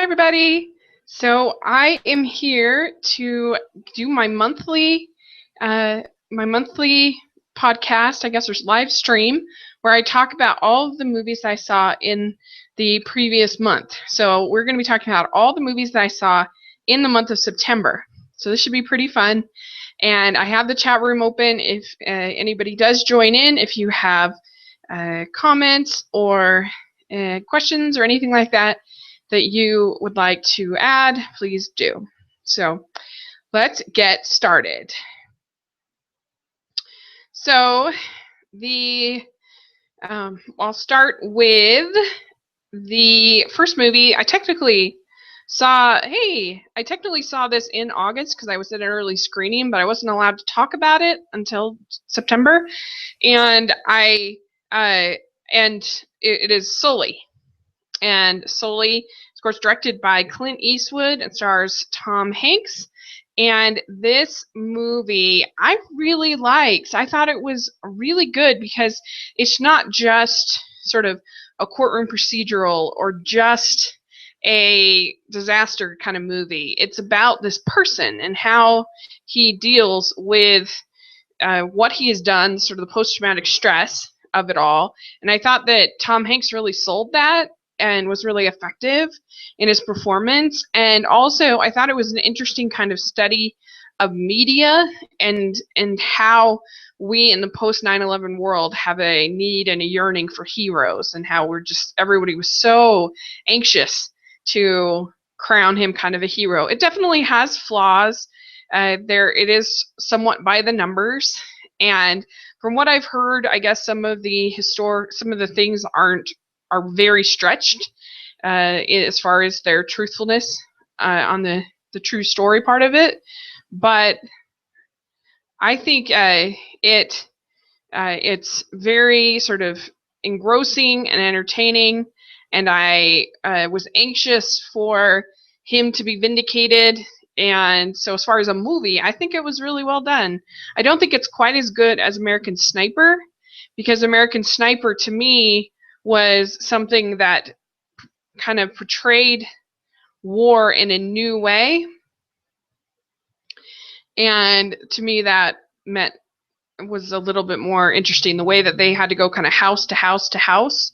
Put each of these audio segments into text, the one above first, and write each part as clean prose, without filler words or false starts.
everybody. So I am here to do uh, my monthly podcast, I guess, or live stream, where I talk about all of the movies I saw in the previous month. So we're going to be talking about all the movies that I saw in the month of September. So this should be pretty fun. And I have the chat room open if anybody does join in. If you have comments or questions or anything like that you would like to add, please do. So let's get started. So I'll start with the first movie. I technically saw this in August because I was at an early screening, but I wasn't allowed to talk about it until September. And it is Sully. And Sully, of course, directed by Clint Eastwood and stars Tom Hanks. And this movie I really liked. I thought it was really good because it's not just sort of a courtroom procedural or just a disaster kind of movie. It's about this person and how he deals with what he has done, sort of the post-traumatic stress of it all. And I thought that Tom Hanks really sold that and was really effective in his performance. And also, I thought it was an interesting kind of study of media and how we in the post 9/11 world have a need and a yearning for heroes, and how everybody was so anxious to crown him kind of a hero. It definitely has flaws. It is somewhat by the numbers, and from what I've heard, I guess some of the things are very stretched as far as their truthfulness on the true story part of it. But I think it's very sort of engrossing and entertaining, and I was anxious for him to be vindicated. And so as far as a movie, I think it was really well done. I don't think it's quite as good as American Sniper, because American Sniper to me was something that kind of portrayed war in a new way. And to me that was a little bit more interesting, the way that they had to go kind of house to house to house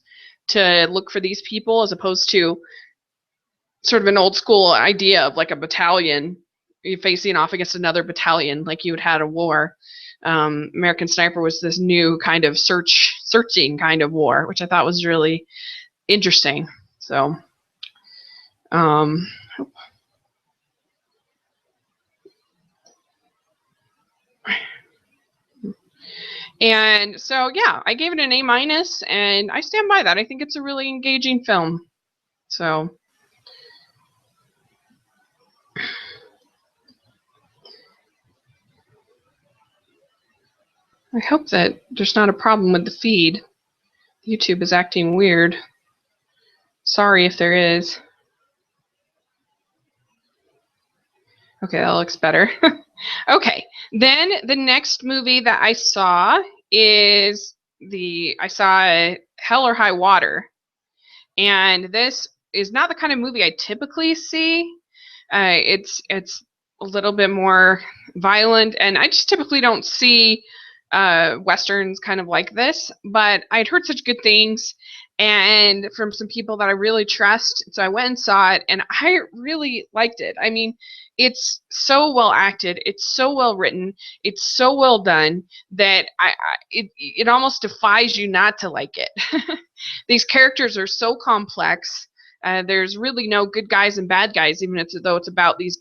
to look for these people, as opposed to sort of an old school idea of like a battalion facing off against another battalion like you would had a war. American Sniper was this new kind of searching kind of war, which I thought was really interesting. So, and so yeah, I gave it an A-, and I stand by that. I think it's a really engaging film. So. I hope that there's not a problem with the feed. YouTube is acting weird. Sorry if there is. Okay, that looks better. Okay, then the next movie that I saw I saw Hell or High Water. And this is not the kind of movie I typically see. It's a little bit more violent, and I just typically don't see westerns kind of like this, but I'd heard such good things and from some people that I really trust, so I went and saw it, and I really liked it. I mean, it's so well acted, it's so well written, it's so well done that it almost defies you not to like it. These characters are so complex. There's really no good guys and bad guys, even though it's about these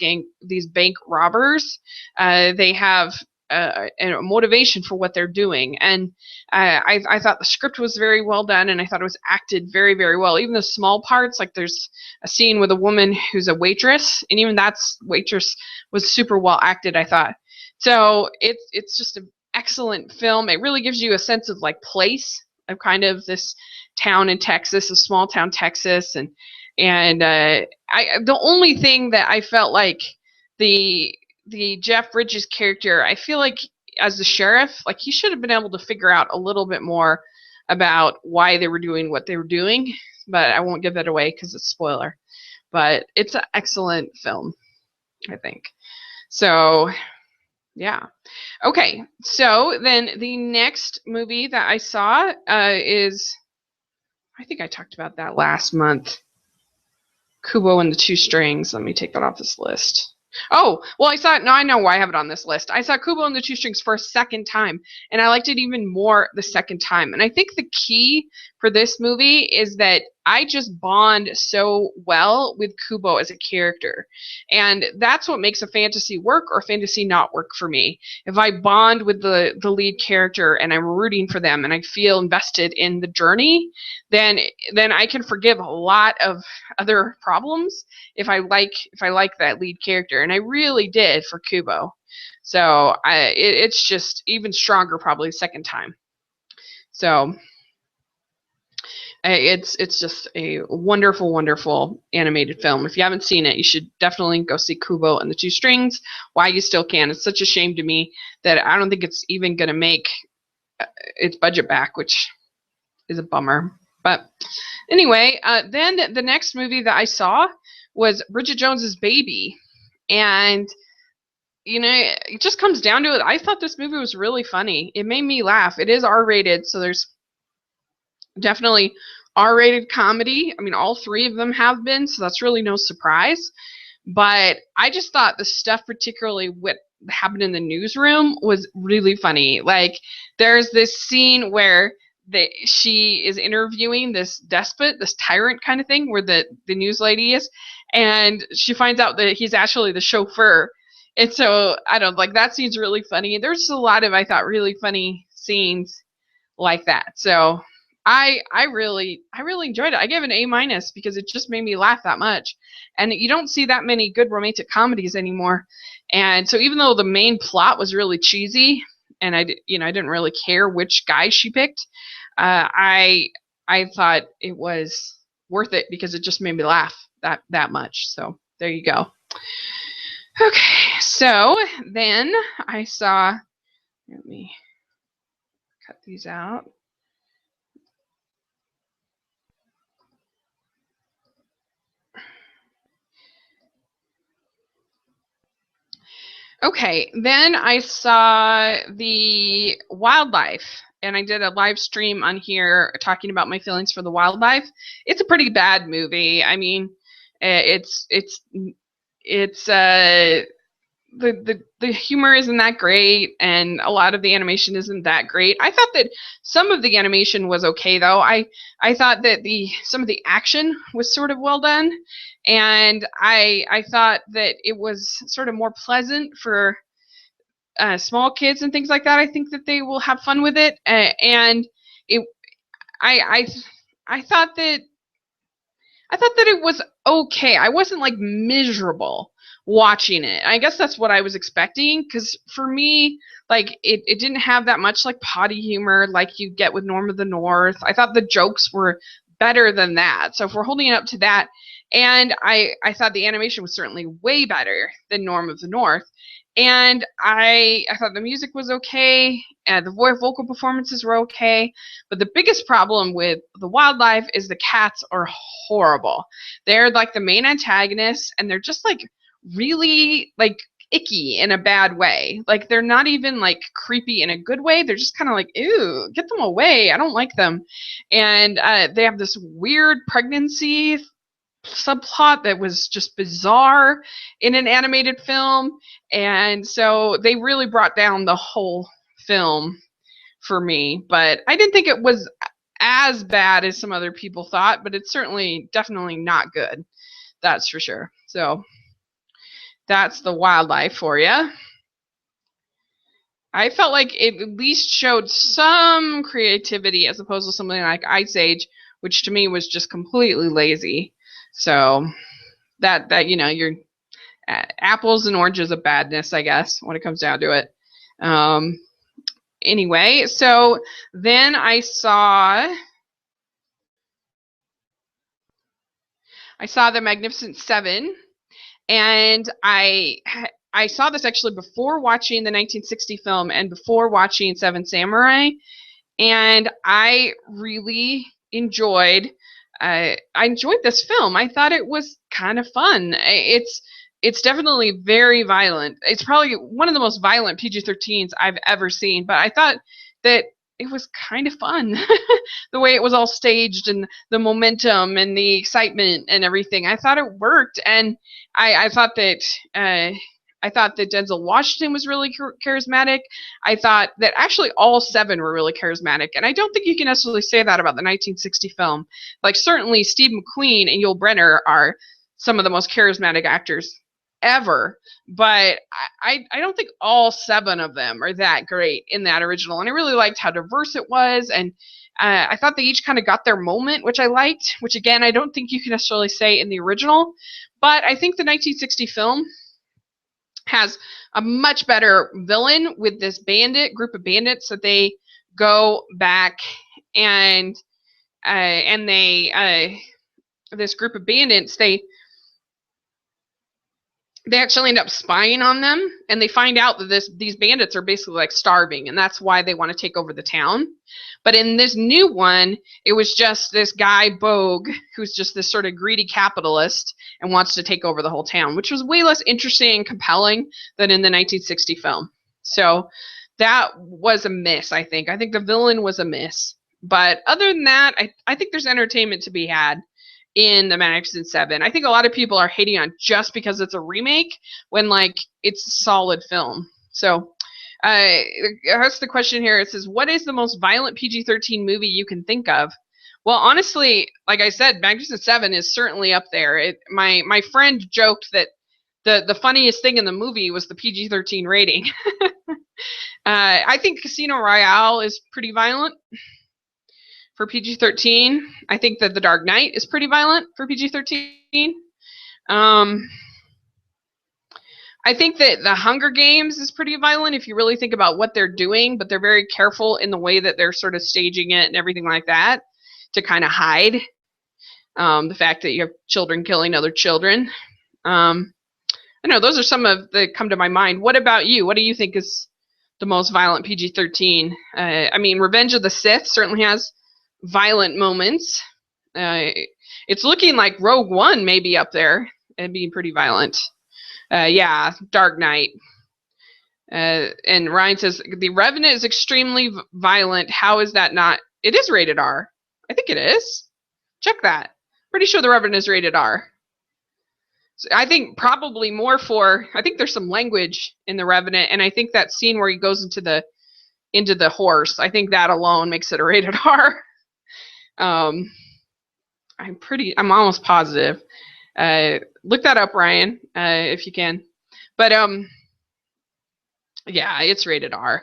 bank robbers. They have a motivation for what they're doing, and I thought the script was very well done, and I thought it was acted very, very well. Even the small parts, like there's a scene with a woman who's a waitress, and even that waitress was super well acted, I thought. So it's just an excellent film. It really gives you a sense of like place of kind of this town in Texas, a small town Texas, and the only thing that I felt like the Jeff Bridges character, I feel like as the sheriff, like he should have been able to figure out a little bit more about why they were doing what they were doing, but I won't give that away because it's a spoiler. but it's an excellent film, I think. So, yeah. Okay, so then the next movie that I saw is, I think I talked about that last month, Kubo and the Two Strings. Let me take that off this list. Oh, well, I know why I have it on this list. I saw Kubo and the Two Strings for a second time, and I liked it even more the second time. And I think the key for this movie is that I just bond so well with Kubo as a character. And that's what makes a fantasy work or fantasy not work for me. If I bond with the lead character and I'm rooting for them and I feel invested in the journey, then I can forgive a lot of other problems if I like that lead character, and I really did for Kubo. So it's just even stronger probably the second time. So it's just a wonderful, wonderful animated film. If you haven't seen it, you should definitely go see Kubo and the Two Strings while you still can. It's such a shame to me that I don't think it's even going to make its budget back, which is a bummer. But anyway, then the next movie that I saw was Bridget Jones's Baby. And, you know, it just comes down to it. I thought this movie was really funny. It made me laugh. It is R-rated, so there's definitely R-rated comedy. I mean, all three of them have been, so that's really no surprise. But I just thought the stuff, particularly what happened in the newsroom, was really funny. Like, there's this scene where she is interviewing this despot, this tyrant kind of thing, where the news lady is, and she finds out that he's actually the chauffeur. And so, I don't know, like, that scene's really funny. There's a lot of, I thought, really funny scenes like that. So I really enjoyed it. I gave it an A- because it just made me laugh that much. And you don't see that many good romantic comedies anymore. And so even though the main plot was really cheesy, and I didn't really care which guy she picked, I thought it was worth it because it just made me laugh that much. So there you go. Okay, so then I saw, let me cut these out. Okay, then I saw The Wildlife, and I did a live stream on here talking about my feelings for The Wildlife. It's a pretty bad movie. I mean, it's the humor isn't that great, and a lot of the animation isn't that great. I thought that some of the animation was okay, though. I thought that some of the action was sort of well done, and I thought that it was sort of more pleasant for small kids and things like that. I think that they will have fun with it, and it I I thought that it was okay. I wasn't like miserable watching it. I guess that's what I was expecting, because for me, like, it didn't have that much like potty humor like you get with Norm of the North. I thought the jokes were better than that. So if we're holding it up to that, and I thought the animation was certainly way better than Norm of the North. And I thought the music was okay, and the vocal performances were okay. But the biggest problem with The Wildlife is the cats are horrible. They're like the main antagonists, and they're just like really like icky in a bad way. Like, they're not even like creepy in a good way. They're just kind of like, ew, get them away. I don't like them. And they have this weird pregnancy subplot that was just bizarre in an animated film, and so they really brought down the whole film for me. But I didn't think it was as bad as some other people thought, but it's certainly definitely not good, that's for sure. So that's The Wildlife for you. I felt like it at least showed some creativity as opposed to something like Ice Age, which to me was just completely lazy. So that you're apples and oranges of badness, I guess, when it comes down to it. Anyway, so then I saw The Magnificent Seven, and I saw this actually before watching the 1960 film and before watching Seven Samurai, and I really enjoyed I enjoyed this film. I thought it was kind of fun. It's definitely very violent. It's probably one of the most violent PG-13s I've ever seen, but I thought that it was kind of fun. The way it was all staged and the momentum and the excitement and everything. I thought it worked, and I thought that I thought that Denzel Washington was really charismatic. I thought that actually all seven were really charismatic, and I don't think you can necessarily say that about the 1960 film. Like, certainly Steve McQueen and Yul Brynner are some of the most charismatic actors ever, but I don't think all seven of them are that great in that original. And I really liked how diverse it was, and I thought they each kind of got their moment, which I liked, which again, I don't think you can necessarily say in the original, but I think the 1960 film has a much better villain with this group of bandits that they go back and they this group of bandits, they actually end up spying on them, and they find out that these bandits are basically like starving, and that's why they want to take over the town. But in this new one, it was just this guy Bogue, who's just this sort of greedy capitalist and wants to take over the whole town, which was way less interesting and compelling than in the 1960 film. So that was a miss, I think. I think the villain was a miss. But other than that, I think there's entertainment to be had in the Magnificent Seven. I think a lot of people are hating on just because it's a remake when, like, it's a solid film. So that's the question here. It says, what is the most violent PG-13 movie you can think of? Well, honestly, like I said, Magnificent Seven is certainly up there. My friend joked that the funniest thing in the movie was the PG-13 rating. I think Casino Royale is pretty violent for PG-13. I think that The Dark Knight is pretty violent for PG-13. I think that The Hunger Games is pretty violent if you really think about what they're doing, but they're very careful in the way that they're sort of staging it and everything like that to kind of hide the fact that you have children killing other children. I know those are some of that come to my mind. What about you? What do you think is the most violent PG-13? I mean, Revenge of the Sith certainly has violent moments. It's looking like Rogue One may be up there and being pretty violent. Yeah, Dark Knight. And Ryan says, The Revenant is extremely violent. How is that not? It is rated R. I think it is. Check that. Pretty sure The Revenant is rated R. So I think probably more I think there's some language in The Revenant, and I think that scene where he goes into the horse, I think that alone makes it a rated R. I'm almost positive. Look that up, Ryan, if you can. But yeah, it's rated R.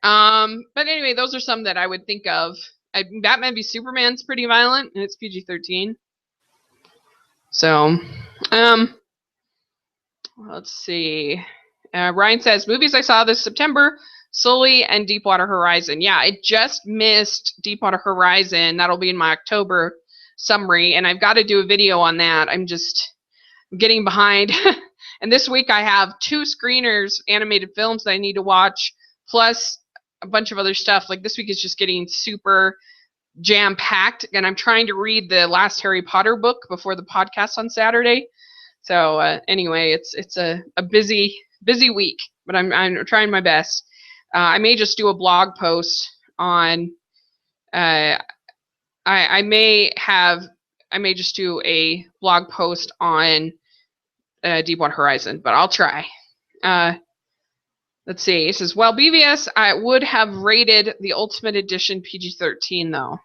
But anyway, those are some that I would think of. Batman v Superman's pretty violent, and it's PG-13. So, let's see. Ryan says, movies I saw this September, Sully and Deepwater Horizon. Yeah, I just missed Deepwater Horizon. That'll be in my October summary, and I've got to do a video on that. I'm just getting behind. And this week I have 2 screeners, animated films that I need to watch, plus a bunch of other stuff. Like, this week is just getting super jam-packed, and I'm trying to read the last Harry Potter book before the podcast on Saturday. So anyway, it's a busy week, but I'm trying my best. I may just do a blog post on. I may just do a blog post on Deepwater Horizon, but I'll try. Let's see. It says, well, BVS, I would have rated the Ultimate Edition PG-13 though.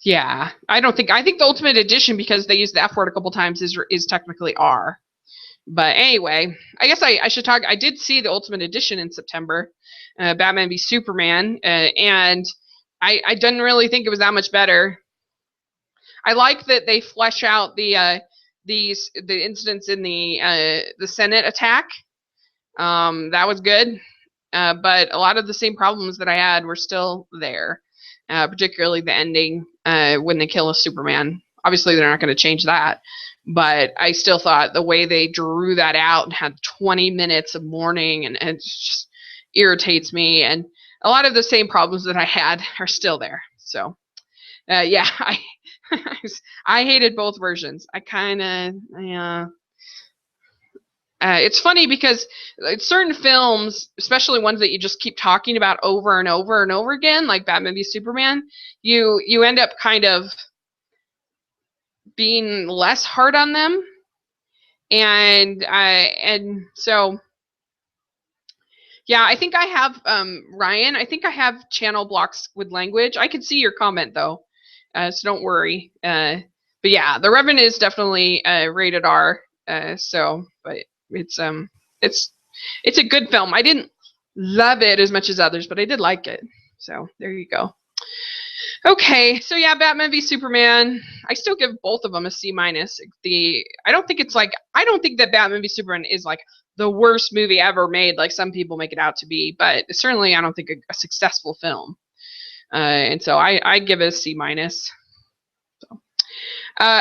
Yeah, I think the Ultimate Edition, because they use the F word a couple times, is technically R. But anyway, I guess I should talk. I did see the Ultimate Edition in September, Batman v Superman, and I didn't really think it was that much better. I like that they flesh out the incidents in the Senate attack. That was good, but a lot of the same problems that I had were still there, particularly the ending when they kill a Superman. Obviously, they're not going to change that, but I still thought the way they drew that out and had 20 minutes of mourning, and it just irritates me. And a lot of the same problems that I had are still there. So Yeah, I hated both versions. I kind of, yeah. It's funny because certain films, especially ones that you just keep talking about over and over and over again, like Batman v Superman, you end up kind of being less hard on them, and so yeah, I think I have Ryan. I think I have channel blocks with language. I can see your comment though, so don't worry. But yeah, The Revenant is definitely rated R. But it's um it's it's a good film. I didn't love it as much as others, but I did like it. So there you go. Okay, so yeah, Batman v Superman. I still give both of them a C minus. I don't think that Batman v Superman is like the worst movie ever made, like some people make it out to be. But certainly, I don't think a successful film. And so I give it a C minus. So,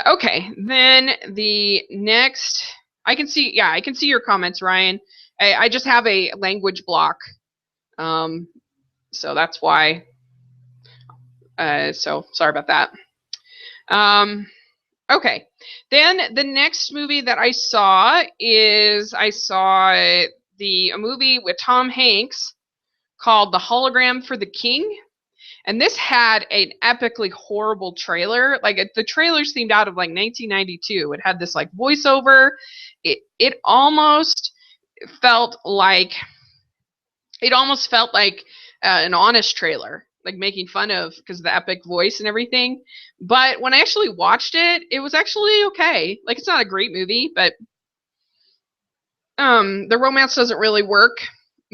okay, then the next, I can see your comments, Ryan. I just have a language block, um, so that's why. So sorry about that. Okay. Then the next movie that I saw is a movie with Tom Hanks called The Hologram for the King. And this had an epically horrible trailer. Like the trailer's themed out of like 1992. It had this like voiceover. It felt like almost felt like an honest trailer, like making fun of because of the epic voice and everything. But when I actually watched it, it was actually okay. Like it's not a great movie, but the romance doesn't really work.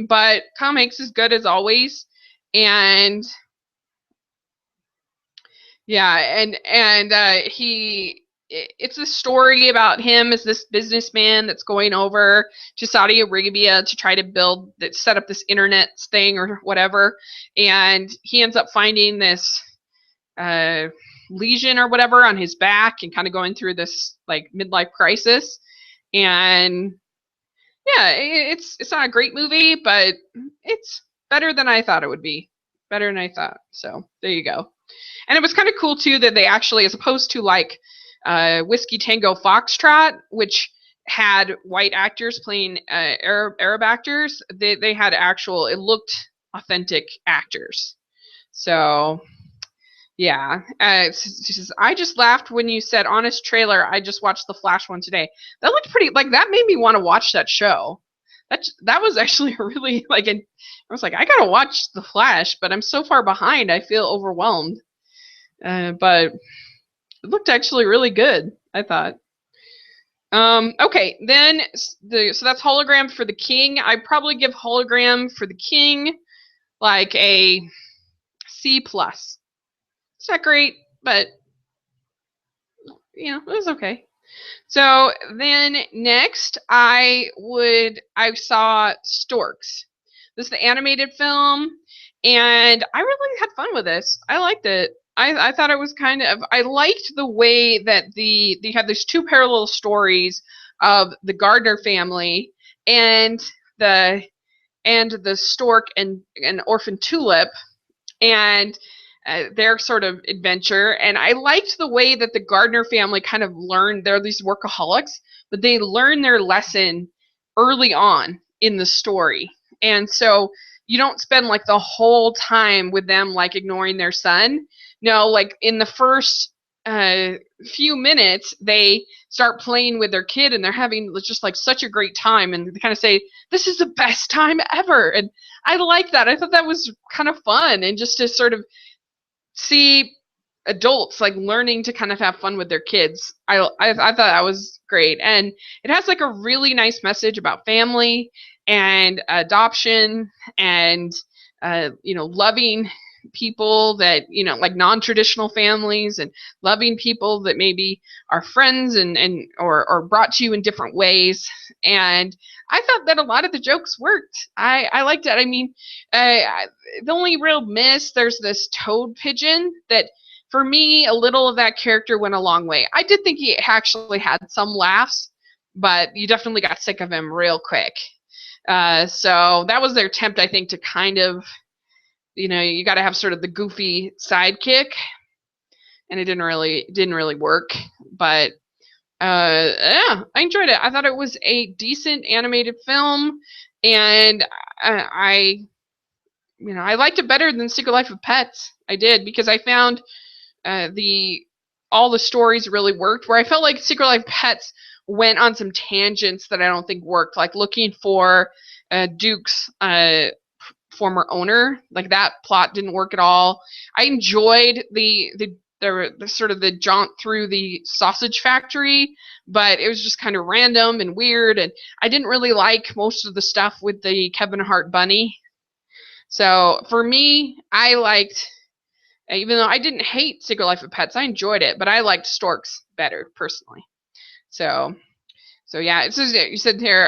But Tom Hanks is good as always, and yeah, it's a story about him as this businessman that's going over to Saudi Arabia to try to set up this internet thing or whatever, and he ends up finding this uh, lesion or whatever on his back and kind of going through this like midlife crisis, and yeah, it's not a great movie, but it's better than I thought it would be. Better than I thought. So there you go. And it was kind of cool too that they actually, as opposed to like Whiskey Tango Foxtrot, which had white actors playing Arab actors, they had actual. It looked authentic actors. So yeah, she says, I just laughed when you said honest trailer. I just watched the Flash one today. That looked pretty. Like that made me want to watch that show. That was actually really like. I was like, I gotta watch the Flash, but I'm so far behind. I feel overwhelmed. But it looked actually really good, I thought. Okay, then so that's Hologram for the King. I'd probably give Hologram for the King like a C plus. It's not great, but it was okay. So then next I saw Storks. This is the animated film, and I really had fun with this. I liked it. I thought it was I liked the way that they had these two parallel stories of the Gardner family and the stork and orphan tulip, and their sort of adventure. And I liked the way that the Gardner family kind of learned. They're these workaholics, but they learn their lesson early on in the story. And so you don't spend like the whole time with them like ignoring their son. No, like in the first few minutes, they start playing with their kid and they're having just like such a great time. And they kind of say, this is the best time ever. And I like that. I thought that was kind of fun, and just to sort of see adults like learning to kind of have fun with their kids. I thought that was great, and it has like a really nice message about family and adoption and loving people that like non-traditional families, and loving people that maybe are friends or brought to you in different ways. And I thought that a lot of the jokes worked. I liked it. I mean, the only real miss, there's this toad pigeon that for me a little of that character went a long way. I did think he actually had some laughs, but you definitely got sick of him real quick. So that was their attempt, I think, to kind of, you got to have sort of the goofy sidekick. and it didn't really work. But yeah, I enjoyed it. I thought it was a decent animated film, and I I liked it better than Secret Life of Pets. I did, because I found the all the stories really worked. Where I felt like Secret Life of Pets went on some tangents that I don't think worked, like looking for Duke's former owner. Like, that plot didn't work at all. I enjoyed the sort of the jaunt through the sausage factory, but it was just kind of random and weird, and I didn't really like most of the stuff with the Kevin Hart bunny. So for me, I liked, even though I didn't hate Secret Life of Pets, I enjoyed it, but I liked Storks better personally. So yeah, it says, you said here,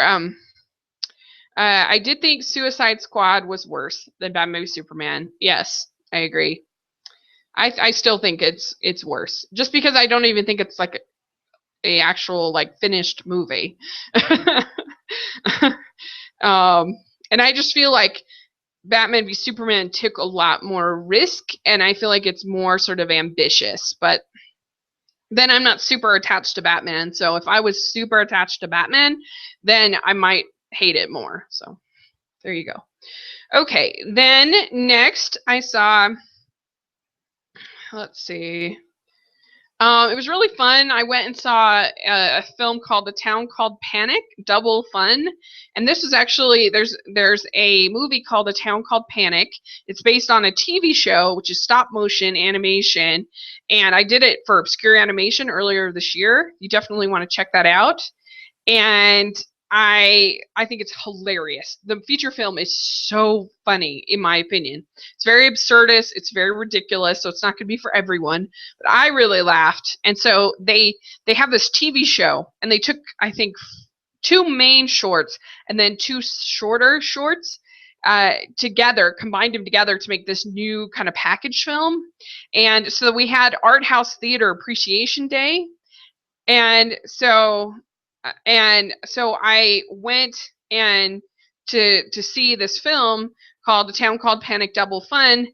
I did think Suicide Squad was worse than Batman v Superman. Yes, I agree. I still think it's worse, just because I don't even think it's like a actual like finished movie. And I just feel like Batman v Superman took a lot more risk, and I feel like it's more sort of ambitious. But then I'm not super attached to Batman, so if I was super attached to Batman, then I might hate it more. So there you go. Okay, then next I saw, let's see. It was really fun. I went and saw a film called A Town Called Panic, double fun. And this is actually, there's a movie called A Town Called Panic. It's based on a TV show, which is stop motion animation. And I did it for Obscure Animation earlier this year. You definitely want to check that out. And I think it's hilarious. The feature film is so funny, in my opinion. It's very absurdist. It's very ridiculous, so it's not going to be for everyone. But I really laughed. And so they have this TV show, and they took, I think, 2 main shorts and then 2 shorter shorts together, combined them together to make this new kind of package film. And so we had Art House Theater Appreciation Day. And so I went and to see this film called A Town Called Panic, double fun,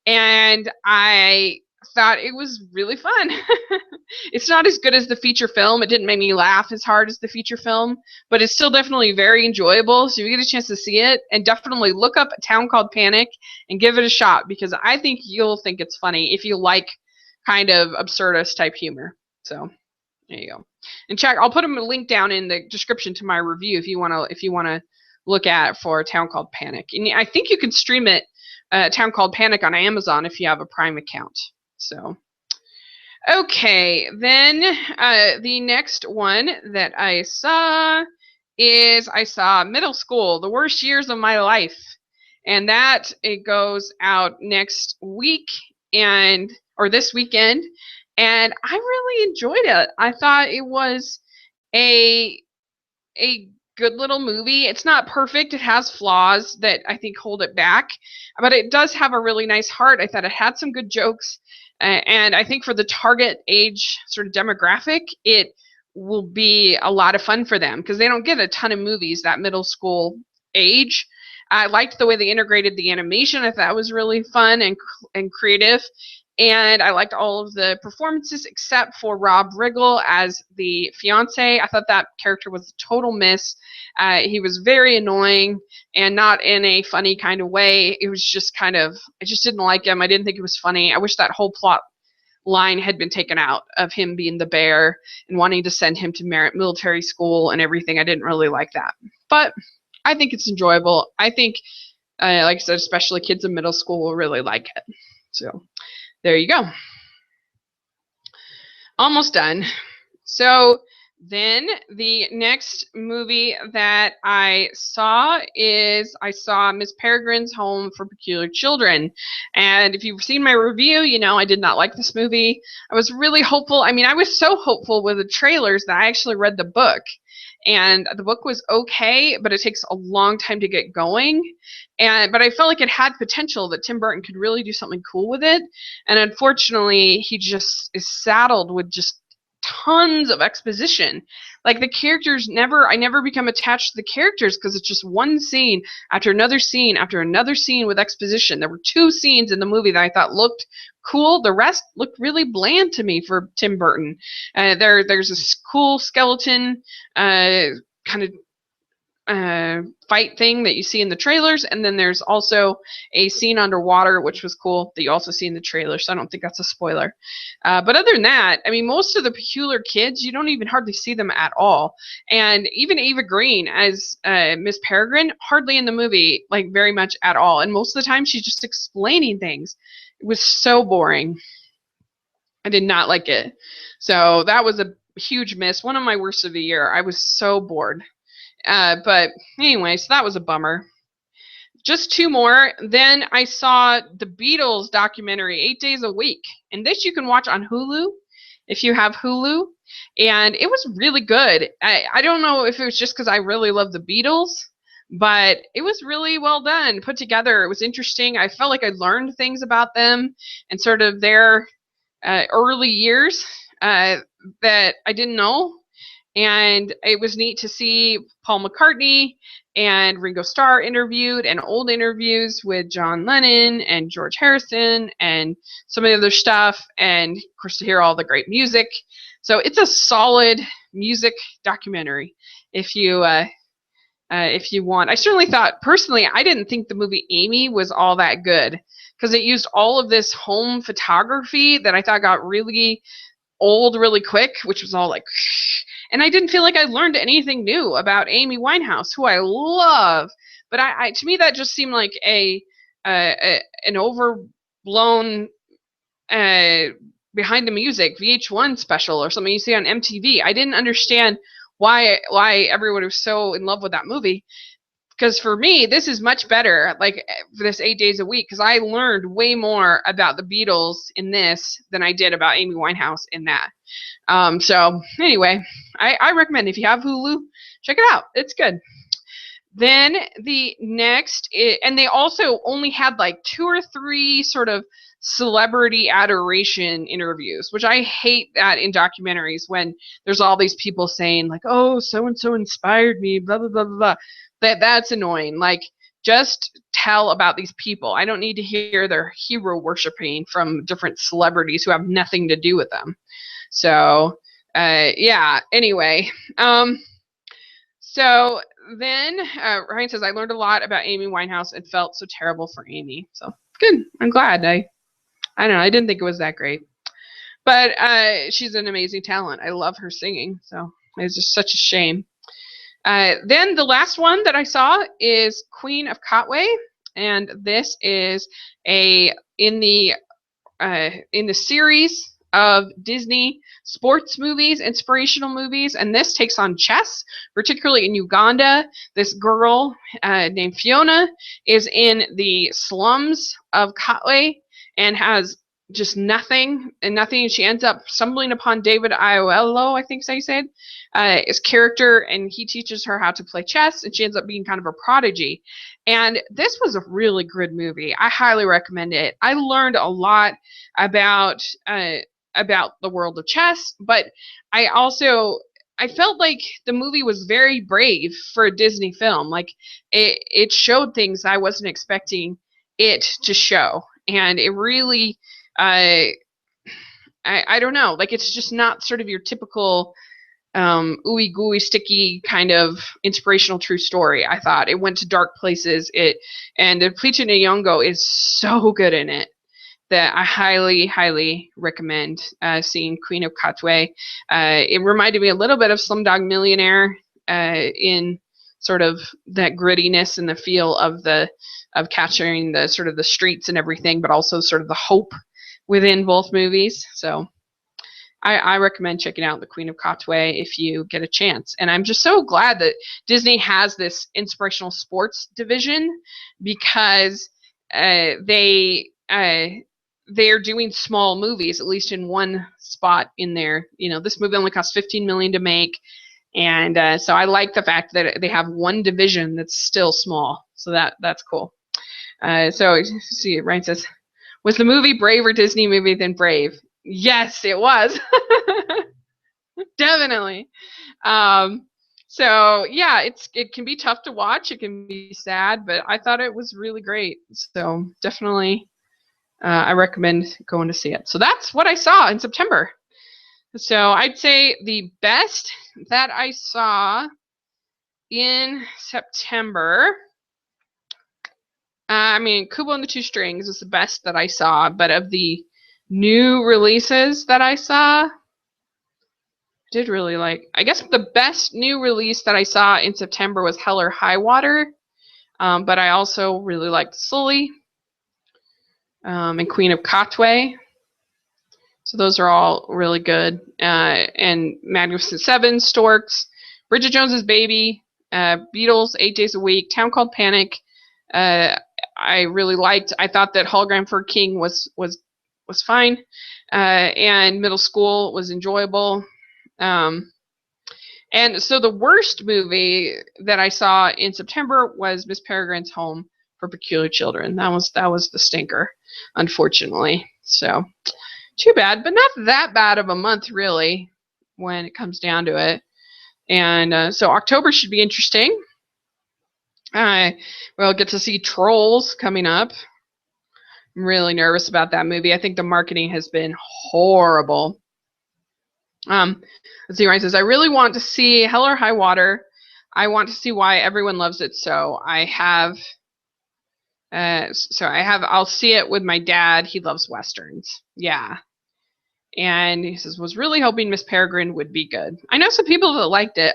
and I thought it was really fun. It's not as good as the feature film. It didn't make me laugh as hard as the feature film, but it's still definitely very enjoyable. So if you get a chance to see it, and definitely look up A Town Called Panic and give it a shot, because I think you'll think it's funny if you like kind of absurdist type humor. So there you go. And check. I'll put a link down in the description to my review if you want to look at for A Town Called Panic. And I think you can stream it, A Town Called Panic, on Amazon if you have a Prime account. So, okay, then the next one that I saw is Middle School, The Worst Years of My Life, and that it goes out next week or this weekend. And I really enjoyed it. I thought it was a good little movie. It's not perfect. It has flaws that I think hold it back, but it does have a really nice heart. I thought it had some good jokes, and I think for the target age sort of demographic, it will be a lot of fun for them, because they don't get a ton of movies that middle school age. I liked the way they integrated the animation. I thought it was really fun and creative. And I liked all of the performances except for Rob Riggle as the fiance. I thought that character was a total miss. He was very annoying, and not in a funny kind of way. It was just I just didn't like him. I didn't think it was funny. I wish that whole plot line had been taken out of him being the bear and wanting to send him to military school and everything. I didn't really like that. But I think it's enjoyable. I think, like I said, especially kids in middle school will really like it. So there you go. Almost done. So then the next movie that I saw Miss Peregrine's Home for Peculiar Children. And if you've seen my review, you know I did not like this movie. I was really hopeful. I mean, I was so hopeful with the trailers that I actually read the book. And the book was okay, but it takes a long time to get going. But I felt like it had potential, that Tim Burton could really do something cool with it. And unfortunately, he just is saddled with just tons of exposition. Like the characters I never become attached to the characters because it's just one scene after another scene after another scene with exposition. There were 2 scenes in the movie that I thought looked cool. The rest looked really bland to me for Tim Burton. There's this cool skeleton kind of fight thing that you see in the trailers, and then there's also a scene underwater which was cool that you also see in the trailer, so I don't think that's a spoiler. But other than that, I mean, most of the peculiar kids, you don't even hardly see them at all, and even Eva Green as Miss Peregrine, hardly in the movie, like very much at all, and most of the time she's just explaining things. It was so boring. I did not like it. So that was a huge miss, one of my worst of the year. I was so bored. But anyway, so that was a bummer. Just 2 more. Then I saw the Beatles documentary, 8 Days a Week. And this you can watch on Hulu if you have Hulu. And it was really good. I don't know if it was just because I really love the Beatles, but it was really well done, put together. It was interesting. I felt like I learned things about them and sort of their early years that I didn't know. And it was neat to see Paul McCartney and Ringo Starr interviewed, and old interviews with John Lennon and George Harrison and some of the other stuff, and of course to hear all the great music. So it's a solid music documentary if you want. I certainly thought, personally, I didn't think the movie Amy was all that good because it used all of this home photography that I thought got really old really quick, which was all like, and I didn't feel like I learned anything new about Amy Winehouse, who I love. But to me, that just seemed like an overblown behind the music VH1 special or something you see on MTV. I didn't understand why everyone was so in love with that movie. Because for me, this is much better, like for this 8 days a week, because I learned way more about the Beatles in this than I did about Amy Winehouse in that. So anyway, I recommend if you have Hulu, check it out. It's good. Then the next, and they also only had like 2 or 3 sort of celebrity adoration interviews, which I hate that in documentaries when there's all these people saying like, oh, so-and-so inspired me, blah, blah, blah, blah, blah. That's annoying. Like, just tell about these people. I don't need to hear their hero worshiping from different celebrities who have nothing to do with them. So, yeah, anyway. So then Ryan says, I learned a lot about Amy Winehouse and felt so terrible for Amy. So, good. I'm glad. I don't know. I didn't think it was that great. But she's an amazing talent. I love her singing. So, it's just such a shame. Then the last one that I saw is Queen of Katwe, and this is in the series of Disney sports movies, inspirational movies, and this takes on chess, particularly in Uganda. This girl named Fiona is in the slums of Katwe and has just nothing. She ends up stumbling upon David Aiello, I think is how you say it, his character, and he teaches her how to play chess, and she ends up being kind of a prodigy. And this was a really good movie. I highly recommend it. I learned a lot about the world of chess, but I felt like the movie was very brave for a Disney film. Like it showed things I wasn't expecting it to show, and it really I don't know, like it's just not sort of your typical ooey gooey sticky kind of inspirational true story. I thought it went to dark places. And Pleacha Nyong'o is so good in it that I highly recommend seeing Queen of Katwe. It reminded me a little bit of Slumdog Millionaire in sort of that grittiness and the feel of capturing the sort of the streets and everything, but also sort of the hope within both movies. So I recommend checking out The Queen of Katwe if you get a chance. And I'm just so glad that Disney has this inspirational sports division, because they're doing small movies, at least in one spot in there. You know, this movie only cost $15 million to make. And so I like the fact that they have one division that's still small. So that's cool. So see, Ryan says, was the movie braver Disney movie than Brave? Yes, it was. Definitely. Um, so yeah, it can be tough to watch. It can be sad, but I thought it was really great. So definitely, I recommend going to see it. So that's what I saw in September. So I'd say the best that I saw in September. I mean, Kubo and the Two Strings is the best that I saw, but of the new releases that I saw, did really like. I guess the best new release that I saw in September was Hell or High Water, but I also really liked Sully and Queen of Katwe. So those are all really good. And Magnificent Seven, Storks, Bridget Jones's Baby, Beatles, 8 Days a Week, Town Called Panic. I really liked. I thought that Hologram for King was fine, and Middle School was enjoyable. And so the worst movie that I saw in September was Miss Peregrine's Home for Peculiar Children. That was the stinker, unfortunately. So too bad, but not that bad of a month really when it comes down to it. And so October should be interesting. We'll get to see Trolls coming up. I'm really nervous about that movie. I think the marketing has been horrible. Let's see, Ryan says, I really want to see Hell or High Water. I want to see why everyone loves it. So I'll see it with my dad. He loves Westerns. Yeah. And he says, was really hoping Miss Peregrine would be good. I know some people that liked it.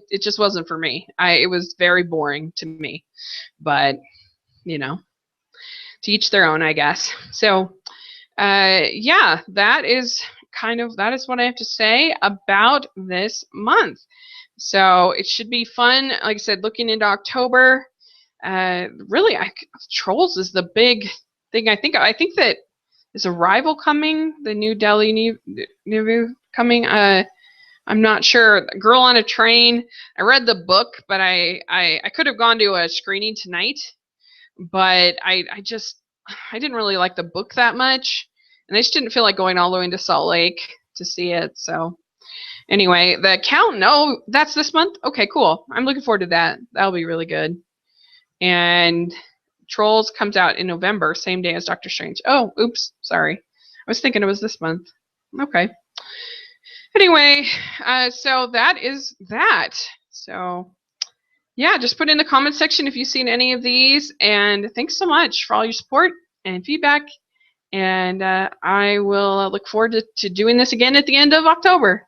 It just wasn't for me. It was very boring to me. But, to each their own, I guess. So, yeah, that is what I have to say about this month. So it should be fun. Like I said, looking into October. Really, Trolls is the big thing. I think that is Arrival coming, the new Delhi movie coming. I'm not sure. Girl on a Train. I read the book, but I could have gone to a screening tonight, but I didn't really like the book that much, and I just didn't feel like going all the way into Salt Lake to see it. So anyway, The Count. No, that's this month. Okay, cool. I'm looking forward to that. That'll be really good. And Trolls comes out in November, same day as Doctor Strange. Oh, oops, sorry. I was thinking it was this month. Okay. Anyway, so that is that. So, yeah, just put in the comment section if you've seen any of these. And thanks so much for all your support and feedback. And I will look forward to doing this again at the end of October.